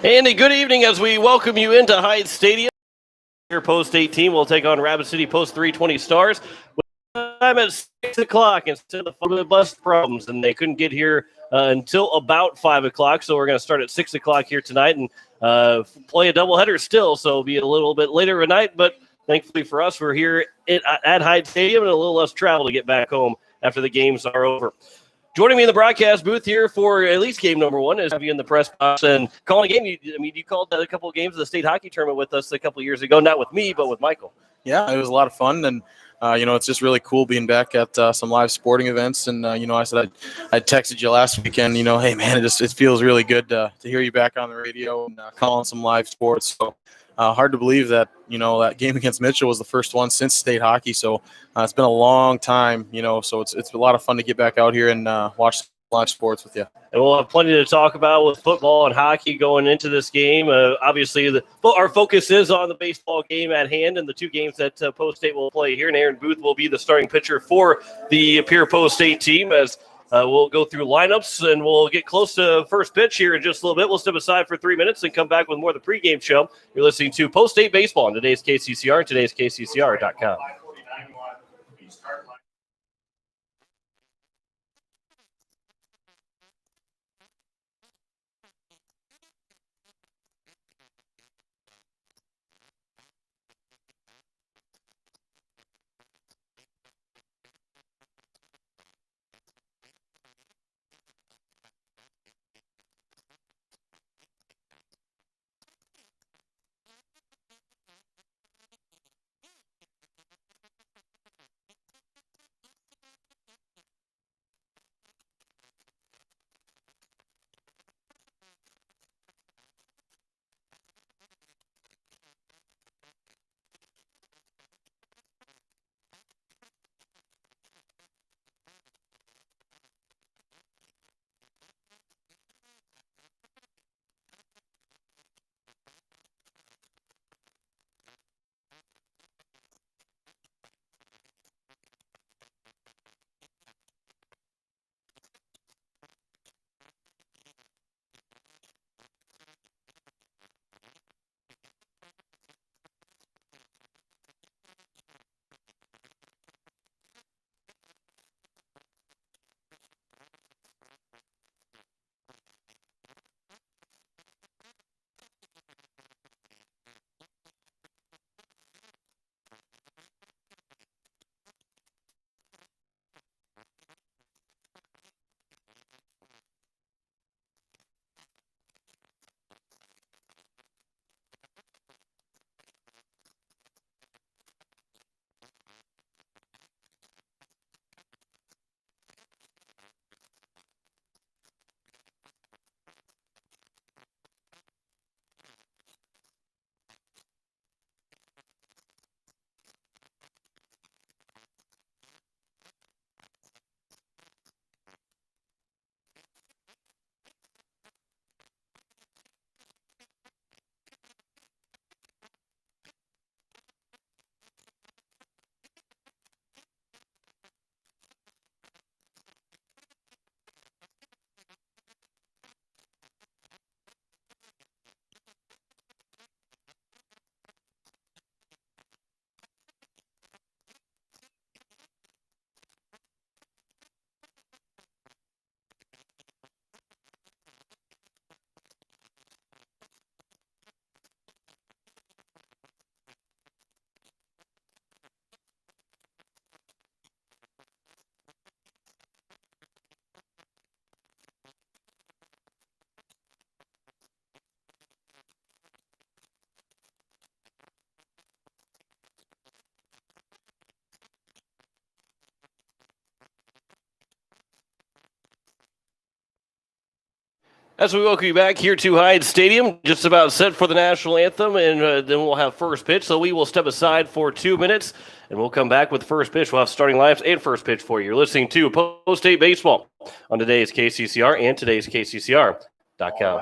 And a good evening as we welcome you into Hyde Stadium. Your Post 18 will take on Rapid City Post 320 Stars. Time at 6 o'clock instead of the bus problems, and they couldn't get here until about 5 o'clock. So we're going to start at 6 o'clock here tonight and play a doubleheader still. So it'll be a little bit later at night, but thankfully for us, we're here at Hyde Stadium and a little less travel to get back home after the games are over. Joining me in the broadcast booth here for at least game number one is having you in the press box and calling a game. You called a couple of games of the state hockey tournament with us a couple of years ago, not with me, but with Michael. Yeah, it was a lot of fun, and it's just really cool being back at some live sporting events. And I said I texted you last weekend. Hey man, it feels really good to hear you back on the radio and calling some live sports. So hard to believe that that game against Mitchell was the first one since state hockey. So it's been a long time. So it's a lot of fun to get back out here and watch live sports with you. And we'll have plenty to talk about with football and hockey going into this game. Obviously, our focus is on the baseball game at hand and the two games that Post State will play here. And Aaron Booth will be the starting pitcher for the Pierre Post State team as we'll go through lineups and we'll get close to first pitch here in just a little bit. We'll step aside for 3 minutes and come back with more of the pregame show. You're listening to Post State Baseball on today's KCCR and today's KCCR.com. As we welcome you back here to Hyde Stadium, just about set for the national anthem, and then we'll have first pitch. So we will step aside for 2 minutes, and we'll come back with first pitch. We'll have starting lineups and first pitch for you. You're listening to Post State Baseball on today's KCCR and today's KCCR.com.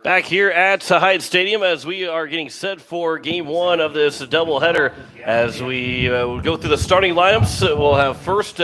Back here at Hyde Stadium as we are getting set for game one of this doubleheader. As we go through the starting lineups, we'll have first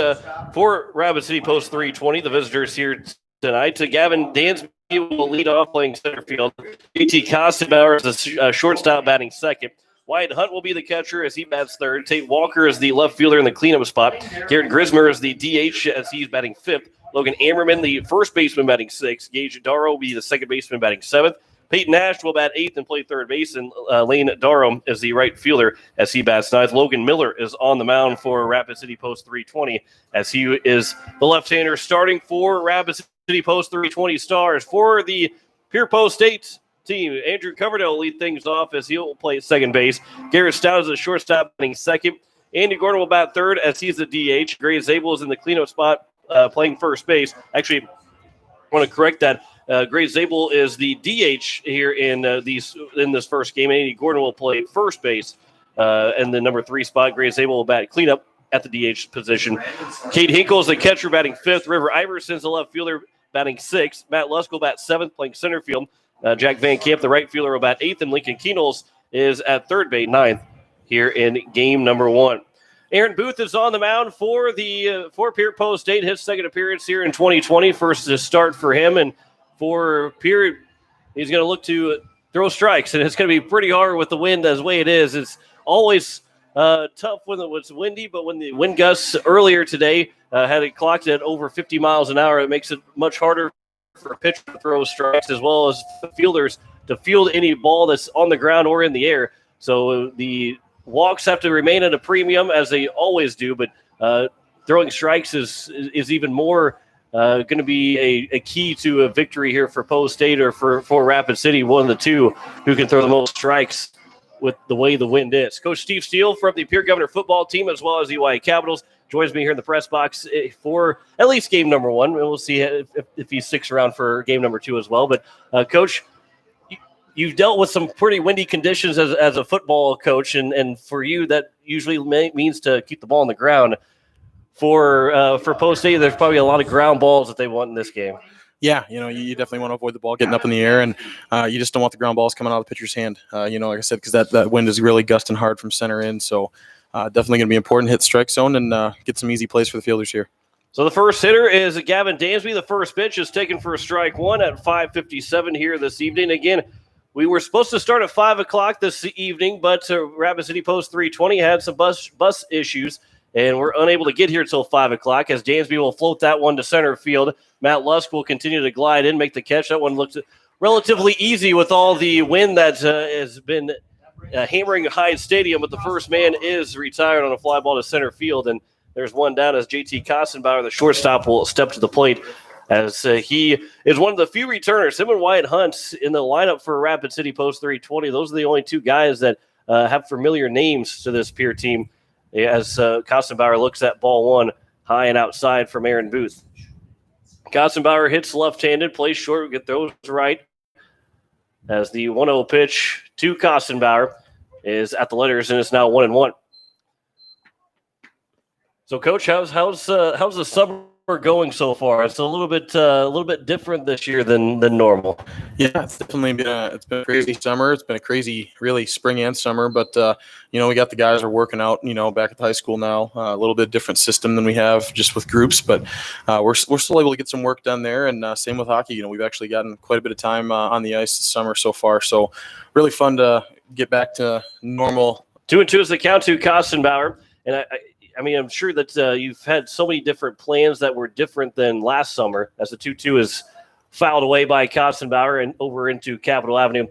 for Rapid City Post 320, the visitors here tonight. Gavin Dansby will lead off playing center field. JT Kostenbauer is the shortstop batting second. Wyatt Hunt will be the catcher as he bats third. Tate Walker is the left fielder in the cleanup spot. Garrett Grismer is the DH as he's batting fifth. Logan Ammerman, the first baseman, batting sixth. Gage Darrow will be the second baseman, batting seventh. Peyton Nash will bat eighth and play third base, and Lane Darrow is the right fielder as he bats ninth. Logan Miller is on the mound for Rapid City Post 320 as he is the left-hander starting for Rapid City Post 320 Stars. For the Pierre Post State team, Andrew Coverdale will lead things off as he'll play second base. Garrett Stout is the shortstop batting second. Andy Gordon will bat third as he's the DH. Gray Zabel is in the cleanup spot playing first base. Actually, I want to correct that. Gray Zabel is the DH here in this first game. Andy Gordon will play first base in the number 3 spot. Gray Zabel will bat cleanup at the DH position. Cade Hinkle is the catcher batting fifth. River Iverson's the left fielder batting sixth. Matt Lusk will bat seventh playing center field. Jack Van Camp, the right fielder, will bat eighth. And Lincoln Keenels is at third base, ninth here in game number one. Aaron Booth is on the mound for Pierre Post State. His second appearance here in 2020. First to start for him. And for Pierre, he's going to look to throw strikes. And it's going to be pretty hard with the wind as the way it is. It's always tough when it's windy, but when the wind gusts earlier today had it clocked at over 50 miles an hour, it makes it much harder for a pitcher to throw strikes as well as fielders to field any ball that's on the ground or in the air. So the walks have to remain at a premium as they always do, but throwing strikes is even more going to be a key to a victory here for Post State or for Rapid City, one of the two who can throw the most strikes with the way the wind is. Coach Steve Steele from the Pierre Governor football team as well as EY Capitals joins me here in the press box for at least game number one. And we'll see if he sticks around for game number two as well. But, Coach, you've dealt with some pretty windy conditions as a football coach, and for you that usually means to keep the ball on the ground. For Post State, there's probably a lot of ground balls that they want in this game. Yeah, you definitely want to avoid the ball getting up in the air, and you just don't want the ground balls coming out of the pitcher's hand. Like I said, because that wind is really gusting hard from center in. So definitely going to be important to hit strike zone and get some easy plays for the fielders here. So the first hitter is Gavin Dansby. The first pitch is taken for strike one at 5:57 here this evening. Again, we were supposed to start at 5 o'clock this evening, but Rapid City Post 320 had some bus issues, and we're unable to get here until 5 o'clock as Dansby will float that one to center field. Matt Lusk will continue to glide in, make the catch. That one looks relatively easy with all the wind that has been hammering Hyde Stadium, but the first man is retired on a fly ball to center field, and there's one down as JT Kostenbauer, the shortstop, will step to the plate as he is one of the few returners. Him and Wyatt Hunt in the lineup for Rapid City Post 320. Those are the only two guys that have familiar names to this Pierre team as Kostenbauer looks at ball one high and outside from Aaron Booth. Kostenbauer hits left-handed, plays short, throws right as the 1-0 pitch to Kostenbauer is at the letters, and it's now 1-1. So, Coach, how's the summer going so far? It's a little bit different this year than normal. Yeah, it's definitely been a crazy summer. It's been a crazy, really spring and summer. But we got the guys are working out. Back at the high school now. A little bit different system than we have just with groups, but we're still able to get some work done there. And same with hockey. We've actually gotten quite a bit of time on the ice this summer so far. So really fun to get back to normal. 2-2 is the count to Kostenbauer, and I mean, I'm sure that you've had so many different plans that were different than last summer as the 2-2 is fouled away by Kostenbauer and over into Capitol Avenue.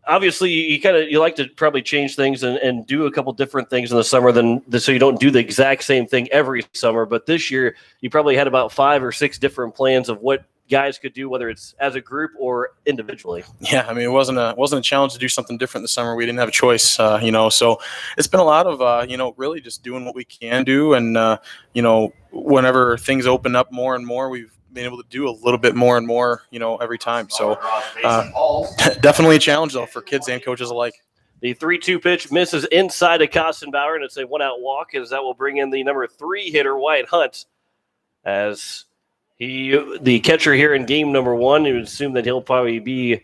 Obviously, you like to probably change things and do a couple different things in the summer so you don't do the exact same thing every summer. But this year, you probably had about 5 or 6 different plans of what guys could do, whether it's as a group or individually. Yeah, I mean, it wasn't a challenge to do something different this summer. We didn't have a choice, so it's been a lot of, really just doing what we can do. And, whenever things open up more and more, we've been able to do a little bit more and more, every time. So definitely a challenge, though, for kids and coaches alike. The 3-2 pitch misses inside of Kostenbauer, and it's a one-out walk as that will bring in the number 3 hitter, Wyatt Hunt, as the catcher here in game number one. You would assume that he'll probably be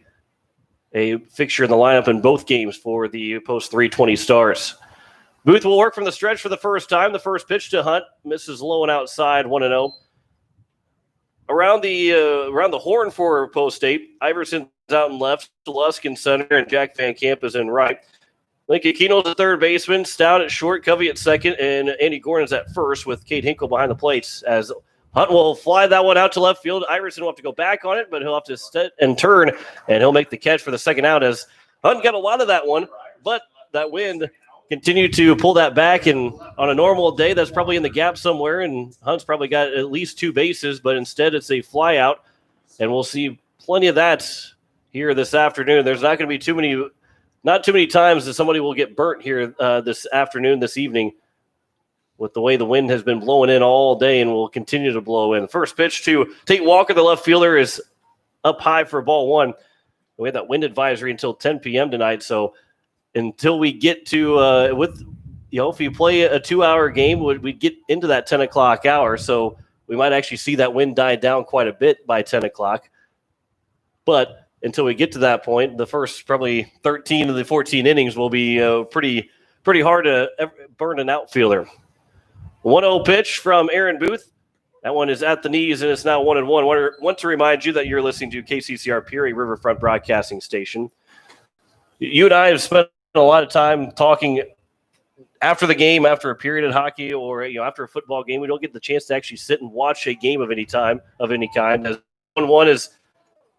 a fixture in the lineup in both games for the post 320 Stars. Booth will work from the stretch for the first time. The first pitch to Hunt misses low and outside, 1-0. Around the horn for Post State, Iverson's out in left, Lusk in center, and Jack Van Camp is in right. Lincoln Keno's at third baseman, Stout at short, Covey at second, and Andy Gordon's at first with Cade Hinkle behind the plates. As Hunt will fly that one out to left field. Iverson will have to go back on it, but he'll have to sit and turn, and he'll make the catch for the second out as Hunt got a lot of that one, but that wind continued to pull that back, and on a normal day, that's probably in the gap somewhere, and Hunt's probably got at least two bases, but instead it's a fly out, and we'll see plenty of that here this afternoon. There's not going to be not too many times that somebody will get burnt here this afternoon, this evening, with the way the wind has been blowing in all day and will continue to blow in. First pitch to Tate Walker, the left fielder, is up high for ball one. We have that wind advisory until 10 p.m. tonight, so until we get to if you play a 2-hour game, we'd get into that 10 o'clock hour. So we might actually see that wind die down quite a bit by 10 o'clock. But until we get to that point, the first probably 13 of the 14 innings will be pretty hard to burn an outfielder. 1-0 pitch from Aaron Booth. That one is at the knees, and it's now 1-1. Want to remind you that you're listening to KCCR Pierre Riverfront Broadcasting Station. You and I have spent a lot of time talking after the game, after a period of hockey, or after a football game. We don't get the chance to actually sit and watch a game of any kind. As 1-1 is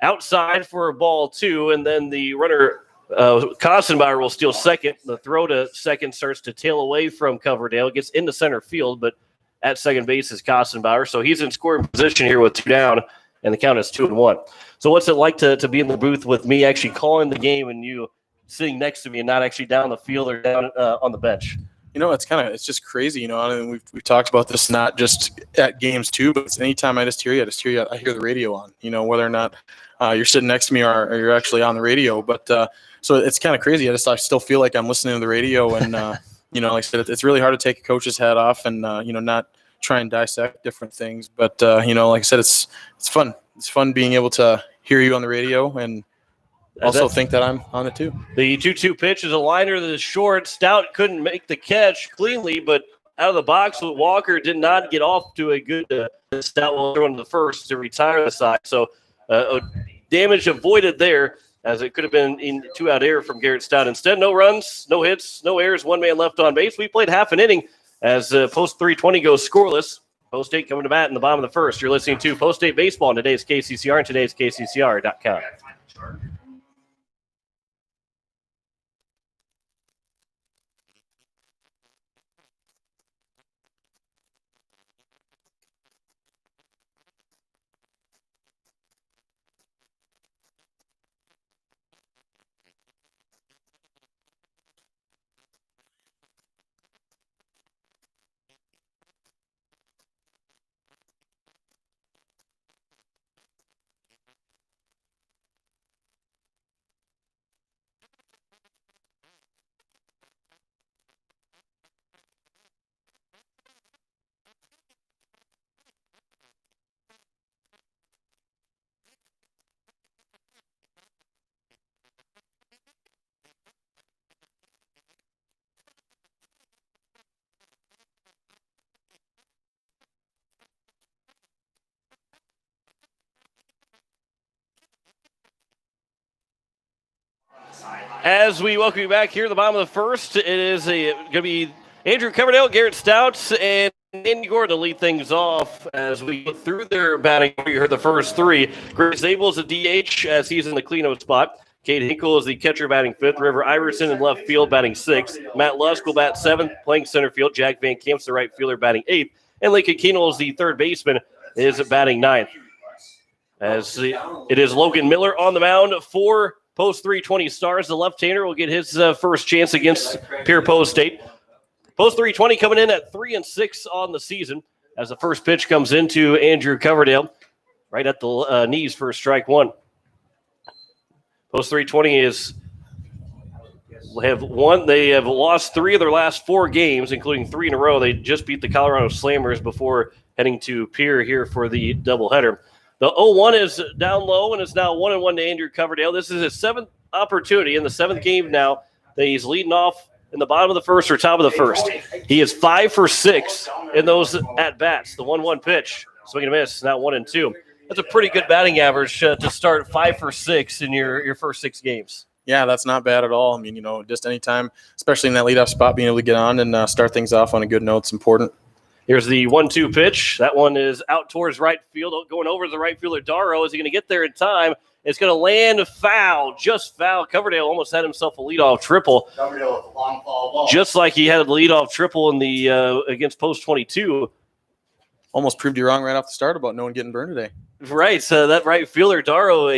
outside for a ball two, and then the runner Kostenbauer will steal second. The throw to second starts to tail away from Coverdale, gets into center field, but at second base is Kostenbauer, so he's in scoring position here with two down, and the count is 2-1. So what's it like to be in the booth with me actually calling the game and you sitting next to me and not actually down the field or down on the bench? It's just crazy, I mean, we've talked about this not just at games too, but anytime I hear the radio on, whether or not you're sitting next to me or you're actually on the radio. But so it's kind of crazy. I still feel like I'm listening to the radio, and like I said, it's really hard to take a coach's hat off and not try and dissect different things. But like I said, it's fun. It's fun being able to hear you on the radio and also think that I'm on it too. The 2-2 pitch is a liner that is short. Stout couldn't make the catch cleanly, but out of the box, Walker did not get off to a good Stout will throw into the first to retire the side. So damage avoided there, as it could have been in 2-out error from Garrett Stout. Instead, no runs, no hits, no errors, one man left on base. We played half an inning as Post 320 goes scoreless. Post State coming to bat in the bottom of the first. You're listening to Post State Baseball on today's KCCR and today's KCCR.com. As we welcome you back here at the bottom of the first, it is going to be Andrew Coverdale, Garrett Stout, and Andy Gordon to lead things off as we go through their batting. You heard the first three. Grace Zabel is a DH as he's in the cleanup spot. Cade Hinkle is the catcher batting fifth. River Iverson in left field batting sixth. Matt Lusk will bat seventh, playing center field. Jack Van Camp's the right fielder batting eighth. And Lincoln Keno is the third baseman, is batting ninth. As it is Logan Miller on the mound for Post 320 Stars. The left-hander will get his first chance against Pierre Post State. Post 320 coming in at 3-6 on the season as the first pitch comes into Andrew Coverdale right at the knees for strike one. Post 320 they have lost three of their last four games, including three in a row. They just beat the Colorado Slammers before heading to Pierre here for the doubleheader. The 0-1 is down low, and it's now 1-1 to Andrew Coverdale. This is his seventh opportunity in the 7th game now that he's leading off in the bottom of the first or top of the first. He is 5 for 6 in those at-bats. The 1-1 pitch, swing and miss, now 1-2. That's a pretty good batting average to start 5 for 6 in your first 6 games. Yeah, that's not bad at all. I mean, just any time, especially in that leadoff spot, being able to get on and start things off on a good note is important. Here's the 1-2 pitch. That one is out towards right field, going over to the right fielder, Darrow. Is he going to get there in time? It's going to land foul, just foul. Coverdale almost had himself a leadoff triple. Coverdale with a long foul ball. Just like he had a leadoff triple in the against Post 22. Almost proved you wrong right off the start about no one getting burned today. Right, so that right fielder, Darrow,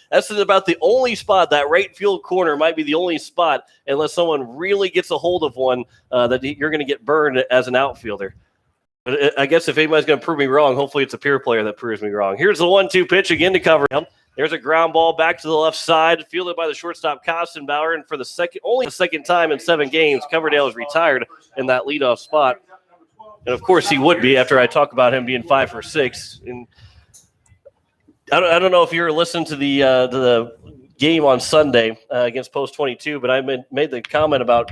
that's about the only spot. That right field corner might be the only spot, unless someone really gets a hold of one, that you're going to get burned as an outfielder. But I guess if anybody's going to prove me wrong, hopefully it's a Pierre player that proves me wrong. Here's the 1-2 pitch again to cover him. There's a ground ball back to the left side, fielded by the shortstop Kostenbauer, and for only the second time in 7 games, Coverdale is retired in that leadoff spot. And of course he would be after I talk about him being 5 for 6. And I don't know if you were listening to the game on Sunday against Post 22, but I made the comment about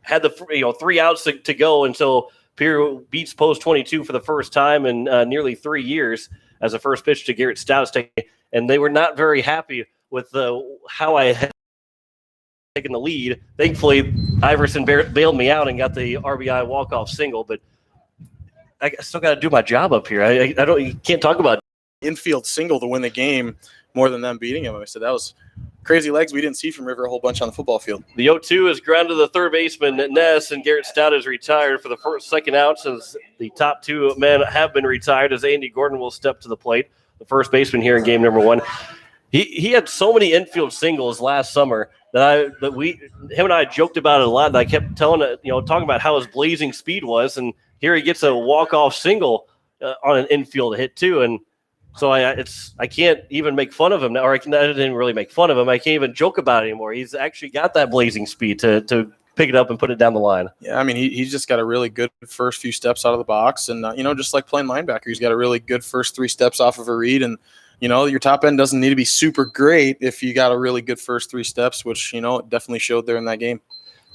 had the 3 outs to go until Pierre beats Post 22 for the first time in nearly 3 years as a first pitch to Garrett Stout, and they were not very happy with how I had taken the lead. Thankfully, Iverson bailed me out and got the RBI walk-off single, but I still got to do my job up here. You can't talk about infield single to win the game more than them beating him. I said that was crazy legs we didn't see from River a whole bunch on the football field. The 0-2 is grounded to the third baseman, Ness, and Garrett Stout is retired for the second out since the top 2 men have been retired as Andy Gordon will step to the plate, the first baseman here in game number 1. He had so many infield singles last summer that him and I joked about it a lot, and I kept talking about how his blazing speed was, and here he gets a walk-off single on an infield hit too, and so I can't even make fun of him now, or I didn't really make fun of him. I can't even joke about it anymore. He's actually got that blazing speed to pick it up and put it down the line. Yeah, I mean, he's just got a really good first few steps out of the box, and just like playing linebacker, he's got a really good first 3 steps off of a read, and your top end doesn't need to be super great if you got a really good first 3 steps, which it definitely showed there in that game.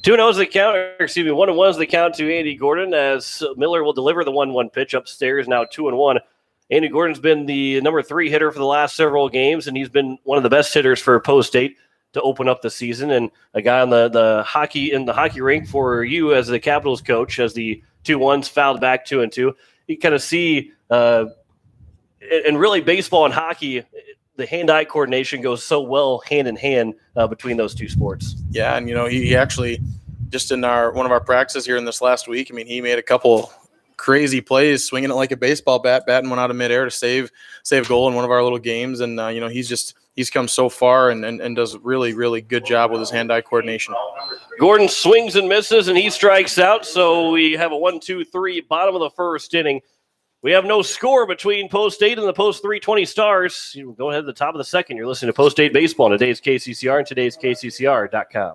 2-0 is the count. 1-1 is the count to Andy Gordon as Miller will deliver the 1-1 pitch upstairs. Now 2-1. Andy Gordon's been the number 3 hitter for the last several games, and he's been one of the best hitters for Post State to open up the season, and a guy on the hockey rink for you as the Capitals coach, as the 2-1s fouled back 2-2. You kind of see, and really baseball and hockey, the hand-eye coordination goes so well hand in hand between those 2 sports. Yeah, and he actually just in one of our practices here in this last week, I mean, he made a couple crazy plays, swinging it like a baseball bat, batting one out of midair to save a goal in one of our little games. And, he's come so far and does a really, really good job with his hand-eye coordination. Gordon swings and misses, and he strikes out. So we have a 1-2-3, bottom of the first inning. We have no score between Post State and the Post 320 Stars. You go ahead to the top of the second. You're listening to Post State Baseball on today's KCCR and today's KCCR.com.